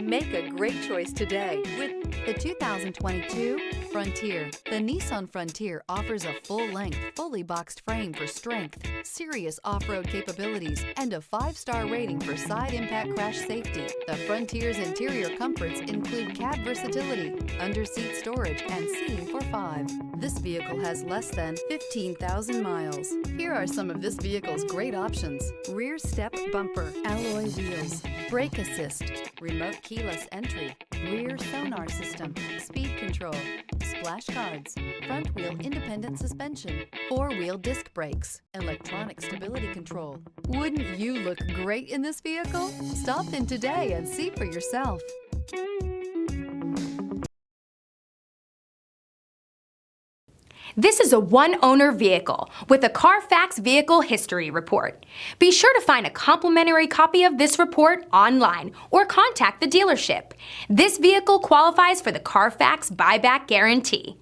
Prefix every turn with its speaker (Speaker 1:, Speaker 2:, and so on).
Speaker 1: Make a great choice today with the 2022 Frontier. The Nissan Frontier offers a full-length, fully boxed frame for strength, serious off-road capabilities, and a 5-star rating for side impact crash safety. The Frontier's interior comforts include cab versatility, under-seat storage, and seating for 5. This vehicle has less than 15,000 miles. Here are some of this vehicle's great options: rear step bumper, alloy wheels, brake assist, remote keyless entry, rear sonar system, speed control, splash guards, front wheel independent suspension, 4-wheel disc brakes, electronic stability control. Wouldn't you look great in this vehicle? Stop in today and see for yourself.
Speaker 2: This is a one-owner vehicle with a Carfax Vehicle History Report. Be sure to find a complimentary copy of this report online or contact the dealership. This vehicle qualifies for the Carfax Buyback Guarantee.